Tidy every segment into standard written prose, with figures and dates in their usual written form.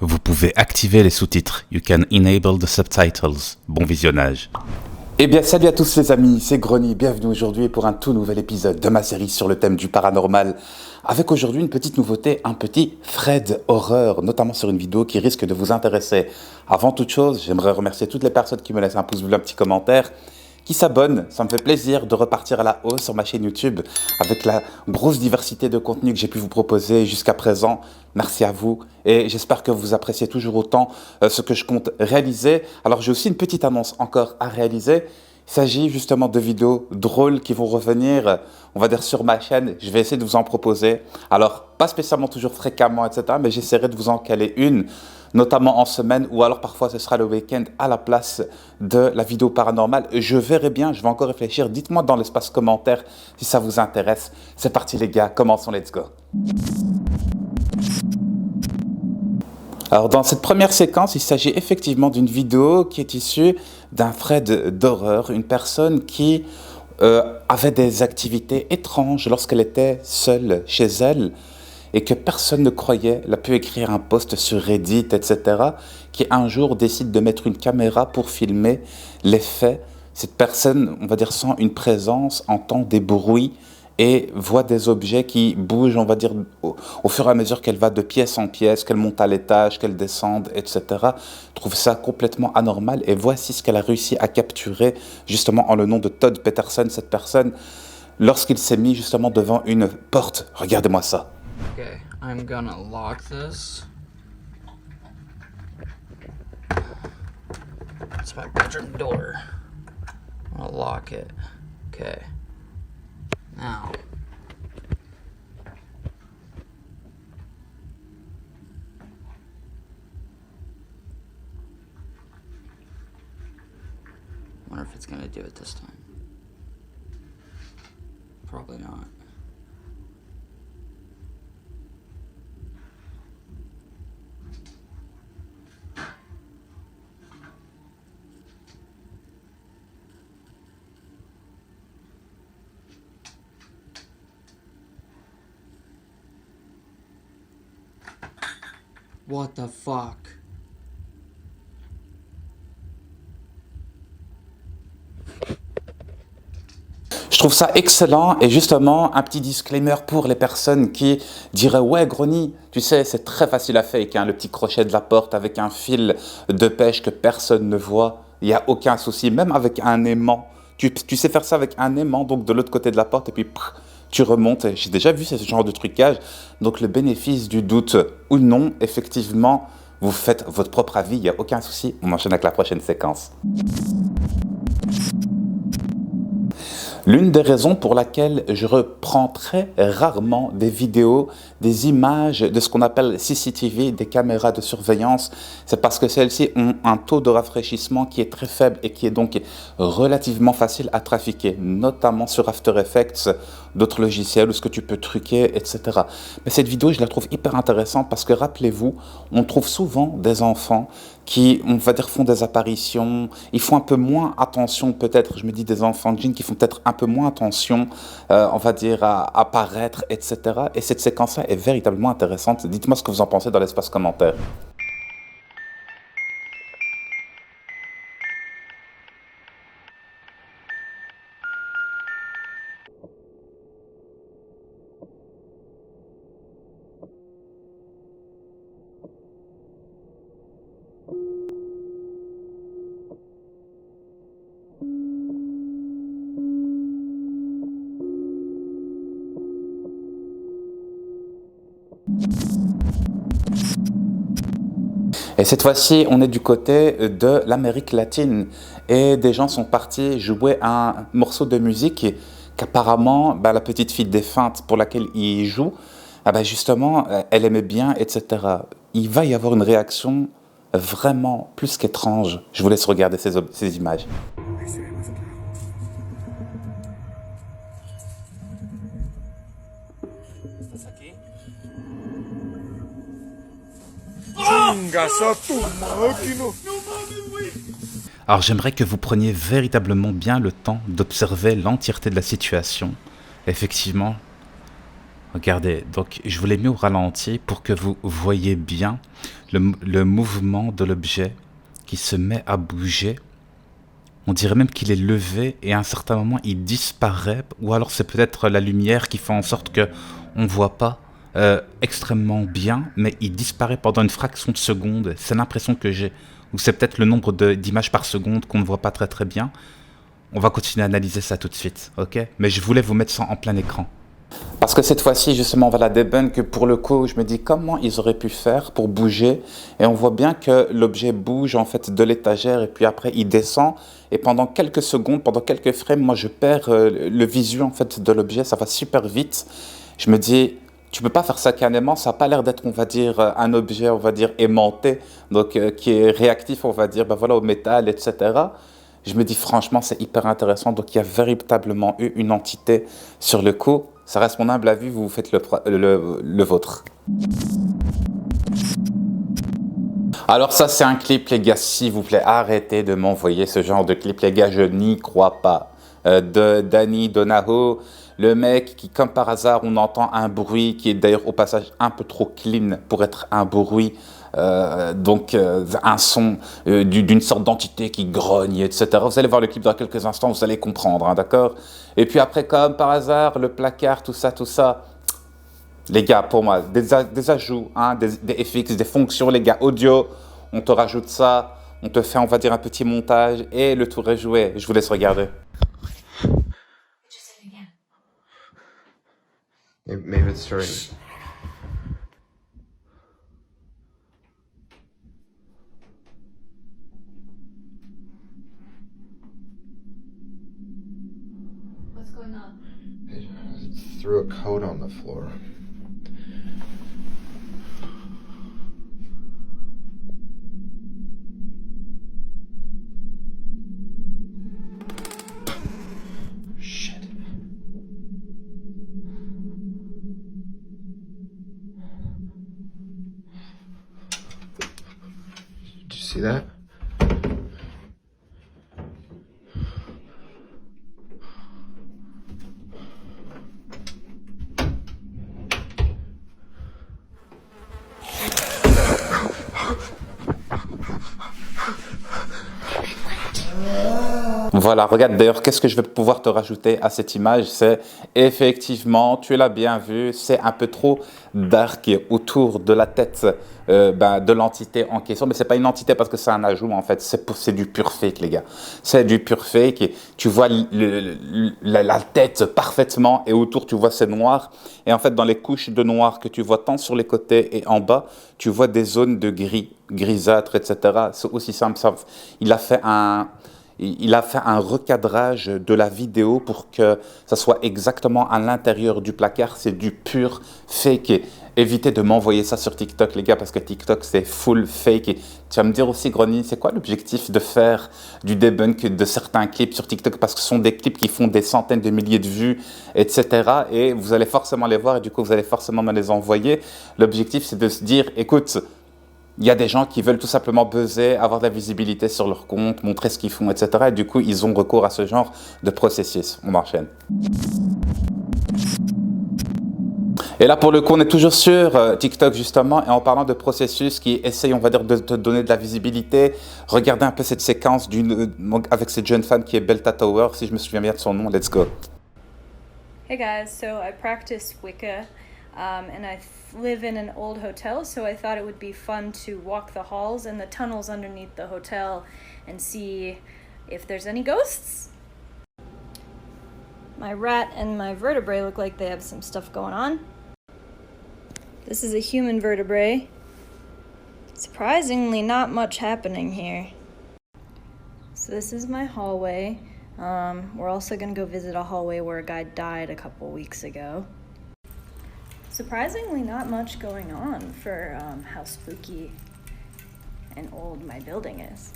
Vous pouvez activer les sous-titres. You can enable the subtitles. Bon visionnage. Eh bien, salut à tous les amis, c'est Grony. Bienvenue aujourd'hui pour un tout nouvel épisode de ma série sur le thème du paranormal. Avec aujourd'hui une petite nouveauté, un petit Fred Horreur, notamment sur une vidéo qui risque de vous intéresser. Avant toute chose, j'aimerais remercier toutes les personnes qui me laissent un pouce bleu, un petit commentaire, qui s'abonnent. Ça me fait plaisir de repartir à la hausse sur ma chaîne YouTube avec la grosse diversité de contenu que j'ai pu vous proposer jusqu'à présent. Merci à vous et j'espère que vous appréciez toujours autant ce que je compte réaliser. Alors j'ai aussi une petite annonce encore à réaliser. Il s'agit justement de vidéos drôles qui vont revenir, on va dire, sur ma chaîne. Je vais essayer de vous en proposer. Alors, pas spécialement toujours fréquemment, etc. Mais j'essaierai de vous en caler une, notamment en semaine, ou alors parfois ce sera le week-end à la place de la vidéo paranormale. Je verrai bien, je vais encore réfléchir. Dites-moi dans l'espace commentaire si ça vous intéresse. C'est parti les gars, commençons, let's go. Alors dans cette première séquence, il s'agit effectivement d'une vidéo qui est issue d'un thread d'horreur, une personne qui avait des activités étranges lorsqu'elle était seule chez elle et que personne ne croyait. Elle a pu écrire un post sur Reddit, etc., qui un jour décide de mettre une caméra pour filmer les faits. Cette personne, on va dire, sent une présence, entend des bruits et voit des objets qui bougent, on va dire, au fur et à mesure qu'elle va de pièce en pièce, qu'elle monte à l'étage, qu'elle descende, etc. Trouve ça complètement anormal et voici ce qu'elle a réussi à capturer justement en le nom de Todd Peterson, cette personne, lorsqu'il s'est mis justement devant une porte. Regardez-moi ça. Okay, I'm gonna lock this. It's my bedroom door. I'm gonna lock it. Okay. Now. Wonder if it's gonna do it this time. Probably not. What the fuck? Je trouve ça excellent et justement un petit disclaimer pour les personnes qui diraient « Ouais Grony, tu sais c'est très facile à fake, hein, le petit crochet de la porte avec un fil de pêche que personne ne voit, il n'y a aucun souci, même avec un aimant, tu sais faire ça avec un aimant donc de l'autre côté de la porte et puis tu remontes. J'ai déjà vu ce genre de trucage, donc le bénéfice du doute ou non, effectivement, vous faites votre propre avis, il n'y a aucun souci. On enchaîne avec la prochaine séquence. L'une des raisons pour laquelle je reprends très rarement des vidéos, des images de ce qu'on appelle CCTV, des caméras de surveillance, c'est parce que celles-ci ont un taux de rafraîchissement qui est très faible et qui est donc relativement facile à trafiquer, notamment sur After Effects, d'autres logiciels où ce que tu peux truquer, etc. Mais cette vidéo, je la trouve hyper intéressante parce que rappelez-vous, on trouve souvent des enfants qui, on va dire, font des apparitions, ils font un peu moins attention peut-être, je me dis des enfants de djinns qui font peut-être un peu moins attention, on va dire, à apparaître, etc. Et cette séquence-là est véritablement intéressante. Dites-moi ce que vous en pensez dans l'espace commentaire. Et cette fois-ci, on est du côté de l'Amérique latine et des gens sont partis jouer un morceau de musique qu'apparemment, la petite fille défunte pour laquelle ils jouent, justement, elle aimait bien, etc. Il va y avoir une réaction vraiment plus qu'étrange. Je vous laisse regarder ces images. Alors j'aimerais que vous preniez véritablement bien le temps d'observer l'entièreté de la situation. Effectivement, Regardez, donc je vous l'ai mis au ralenti pour que vous voyez bien le mouvement de l'objet qui se met à bouger. On dirait même qu'il est levé et à un certain moment il disparaît, ou alors c'est peut-être la lumière qui fait en sorte que on ne voit pas extrêmement bien, mais il disparaît pendant une fraction de seconde. C'est l'impression que j'ai, ou c'est peut-être le nombre d'images par seconde qu'on ne voit pas très très bien. On va continuer à analyser ça tout de suite, ok? Mais je voulais vous mettre ça en plein écran. Parce que cette fois-ci, justement, on va la debunk, que pour le coup, je me dis comment ils auraient pu faire pour bouger. Et on voit bien que l'objet bouge en fait de l'étagère et puis après il descend. Et pendant quelques secondes, pendant quelques frames, moi je perds le visu en fait de l'objet. Ça va super vite. Je me dis, tu peux pas faire ça carrément. Ça n'a pas l'air d'être, on va dire, un objet, on va dire, aimanté, donc qui est réactif, on va dire, ben voilà, au métal, etc. Je me dis franchement, c'est hyper intéressant. Donc il y a véritablement eu une entité sur le coup. Ça reste mon humble avis, vous faites le vôtre. Alors ça, c'est un clip, les gars, s'il vous plaît, arrêtez de m'envoyer ce genre de clip, les gars, je n'y crois pas. De Danny Donahoe, le mec qui, comme par hasard, on entend un bruit qui est d'ailleurs au passage un peu trop clean pour être un bruit. Un son d'une sorte d'entité qui grogne, etc. Vous allez voir le clip dans quelques instants, vous allez comprendre, hein, d'accord? Et puis après, comme par hasard, le placard, tout ça, les gars, pour moi, des ajouts, hein, des FX, des fonctions, les gars, audio, on te rajoute ça, on te fait, on va dire, un petit montage, et le tour est joué. Je vous laisse regarder. Maybe it's starting. What's going on? It threw a coat on the floor. Shit. Did you see that? Voilà, regarde d'ailleurs, qu'est-ce que je vais pouvoir te rajouter à cette image? C'est effectivement, tu l'as bien vu, c'est un peu trop dark autour de la tête de l'entité en question. Mais c'est pas une entité parce que c'est un ajout en fait, c'est du pur fake les gars. C'est du pur fake et tu vois la tête parfaitement et autour tu vois c'est noir. Et en fait dans les couches de noir que tu vois tant sur les côtés et en bas, tu vois des zones de gris, grisâtre, etc. C'est aussi simple, ça. Il a fait un recadrage de la vidéo pour que ça soit exactement à l'intérieur du placard. C'est du pur fake. Et évitez de m'envoyer ça sur TikTok, les gars, parce que TikTok, c'est full fake. Et tu vas me dire aussi, Grony, c'est quoi l'objectif de faire du debunk de certains clips sur TikTok? Parce que ce sont des clips qui font des centaines de milliers de vues, etc. Et vous allez forcément les voir et du coup, vous allez forcément me les envoyer. L'objectif, c'est de se dire, écoute, il y a des gens qui veulent tout simplement buzzer, avoir de la visibilité sur leur compte, montrer ce qu'ils font, etc. Et du coup, ils ont recours à ce genre de processus. On enchaîne. Et là, pour le coup, on est toujours sur TikTok, justement. Et en parlant de processus qui essaye, on va dire, de te donner de la visibilité, regardez un peu cette séquence avec cette jeune femme qui est Belta Tower, si je me souviens bien de son nom. Let's go. Hey guys, so I practice Wicca, and I live in an old hotel, so I thought it would be fun to walk the halls and the tunnels underneath the hotel and see if there's any ghosts. My rat and my vertebrae look like they have some stuff going on. This is a human vertebrae. Surprisingly, not much happening here. So this is my hallway. We're also gonna go visit a hallway where a guy died a couple weeks ago. Surprisingly, not much going on for how spooky and old my building is.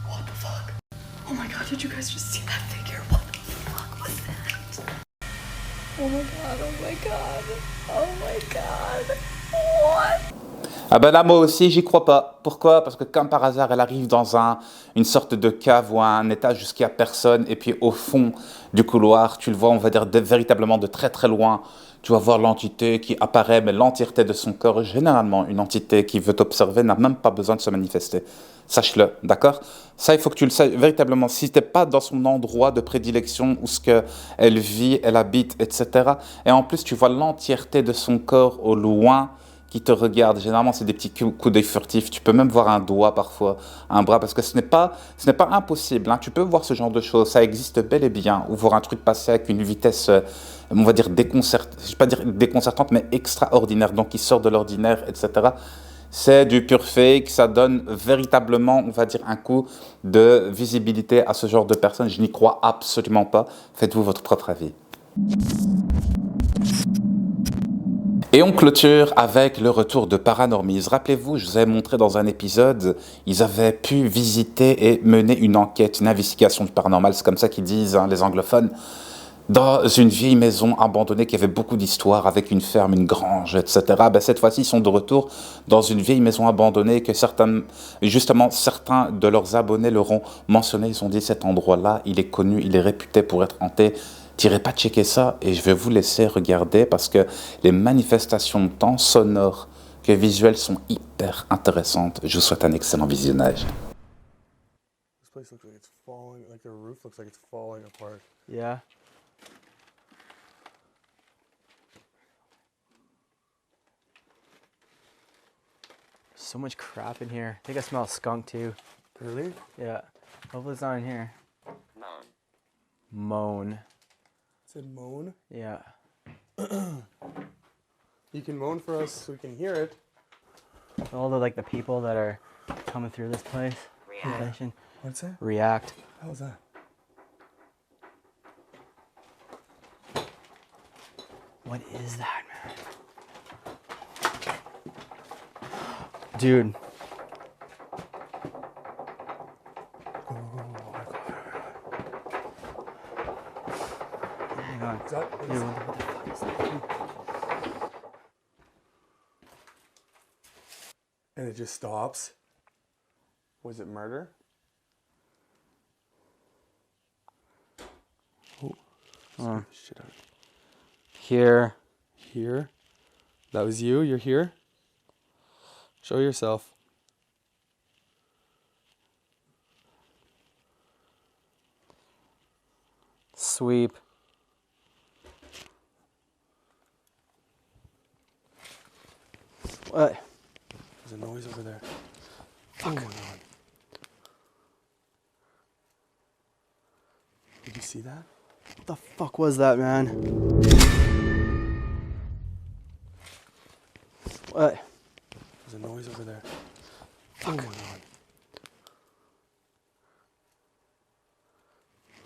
What the fuck? Oh my god, did you guys just see that figure? What the fuck was that? Oh my god, oh my god, oh my god. What? Ah ben là, moi aussi, j'y crois pas. Pourquoi? Parce que comme par hasard, elle arrive dans une sorte de cave ou un étage jusqu'il n'y a personne. Et puis au fond du couloir, tu le vois, on va dire véritablement de très très loin. Tu vas voir l'entité qui apparaît, mais l'entièreté de son corps. Généralement, une entité qui veut t'observer n'a même pas besoin de se manifester. Sache-le, d'accord? Ça, il faut que tu le saches véritablement. Si tu n'es pas dans son endroit de prédilection où ce qu'elle vit, elle habite, etc. Et en plus, tu vois l'entièreté de son corps au loin qui te regarde. Généralement, c'est des petits coups d'œil furtifs. Tu peux même voir un doigt parfois, un bras, parce que ce n'est pas impossible. Hein. Tu peux voir ce genre de choses. Ça existe bel et bien. Ou voir un truc passer avec une vitesse, on va dire, déconcertante. Je ne vais pas dire déconcertante, mais extraordinaire. Donc, qui sort de l'ordinaire, etc. C'est du pur fake. Ça donne véritablement, on va dire, un coup de visibilité à ce genre de personnes. Je n'y crois absolument pas. Faites-vous votre propre avis. Et on clôture avec le retour de Paranormies. Rappelez-vous, je vous avais montré dans un épisode, ils avaient pu visiter et mener une enquête, une investigation du paranormal, c'est comme ça qu'ils disent, hein, les anglophones, dans une vieille maison abandonnée qui avait beaucoup d'histoires, avec une ferme, une grange, etc. Ben, cette fois-ci, ils sont de retour dans une vieille maison abandonnée que certains de leurs abonnés leur ont mentionné. Ils ont dit, cet endroit-là, il est connu, il est réputé pour être hanté. Tirez pas checker ça et je vais vous laisser regarder parce que les manifestations tant sonores que visuelles sont hyper intéressantes. Je vous souhaite un excellent visionnage. This place looks like it's falling, like the roof looks like it's falling apart. Yeah. So much crap in here. I think I smell skunk too. Really? Yeah. Hopefully it's not in here. Moan. It said moan. Yeah. You can moan for us so we can hear it. All the like the people that are coming through this place. React. What's that? React. How's that? What is that, man? Dude. Hang on. Is that, Dude, what the fuck is that? and it just stops. Was it murder? Oh, scared the shit out of me. Here. Here? That was you? You're here? Show yourself. Sweep. What? There's a noise over there. Fuck. Oh my god. Did you see that? What the fuck was that, man? What? There's a noise over there. Fuck. Oh my god.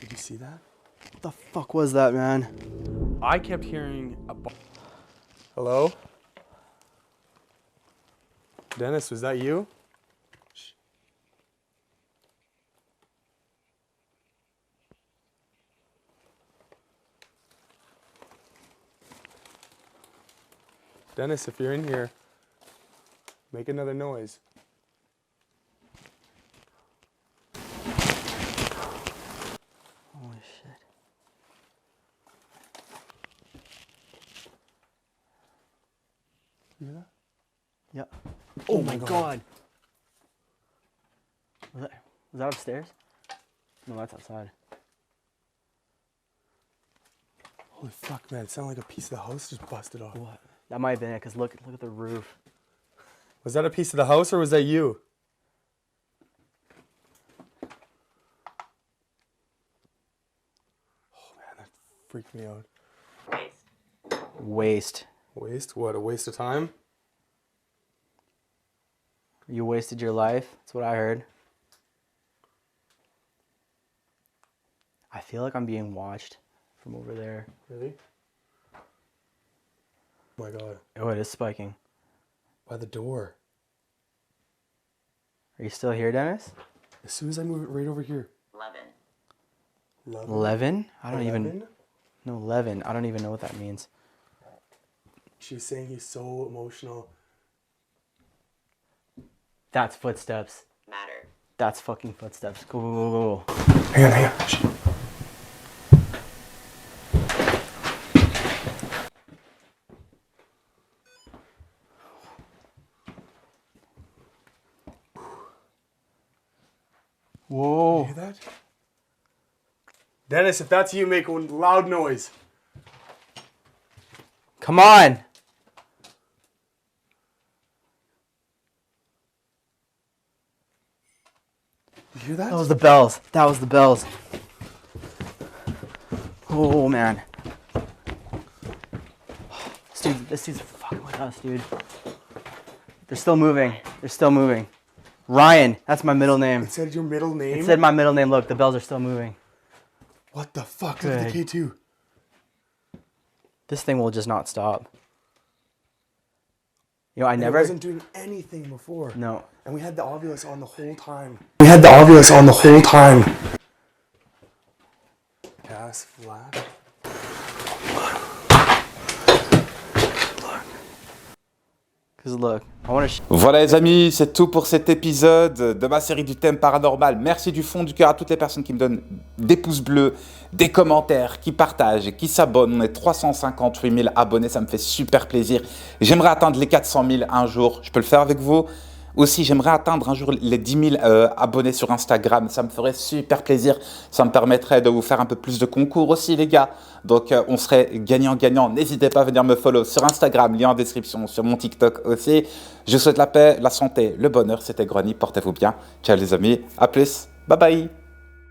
Did you see that? What the fuck was that, man? I kept hearing a Hello? Dennis, was that you? Shh. Dennis, if you're in here, make another noise. Holy shit. You hear that? Yeah. Oh my god. Was that upstairs? No, that's outside. Holy fuck, man. It sounded like a piece of the house just busted off. What? That might have been it, because look at the roof. Was that a piece of the house or was that you? Oh man, that freaked me out. Waste. Waste? What, a waste of time? You wasted your life? That's what I heard. I feel like I'm being watched from over there. Really? Oh my god. Oh, it is spiking. By the door. Are you still here, Dennis? As soon as I move it right over here. 11. 11? I don't even... 11? No, 11. I don't even know what that means. She was saying he's so emotional. That's footsteps. Matter. That's fucking footsteps. Go, go, go, go, go. Hang on. Shh. Whoa. You hear that? Dennis, if that's you, make a loud noise. Come on. You hear that? That was the bells. That was the bells. Oh, man. This dude's fucking with us, dude. They're still moving. They're still moving. Ryan, that's my middle name. It said your middle name? It said my middle name. Look, the bells are still moving. What the fuck? Look at the K2. This thing will just not stop. You know, I And never... It wasn't doing anything before. No. And we had the Ovilus on the whole time. Gas flat. Because look, I want to... Voilà les amis, c'est tout pour cet épisode de ma série du thème paranormal. Merci du fond du cœur à toutes les personnes qui me donnent des pouces bleus, des commentaires, qui partagent, qui s'abonnent. On est 358 000 abonnés, ça me fait super plaisir. J'aimerais atteindre les 400 000 un jour, je peux le faire avec vous. Aussi, j'aimerais atteindre un jour les 10 000 abonnés sur Instagram. Ça me ferait super plaisir. Ça me permettrait de vous faire un peu plus de concours aussi, les gars. Donc, on serait gagnant-gagnant. N'hésitez pas à venir me follow sur Instagram, lien en description, sur mon TikTok aussi. Je vous souhaite la paix, la santé, le bonheur. C'était Grony. Portez-vous bien. Ciao, les amis. À plus. Bye bye.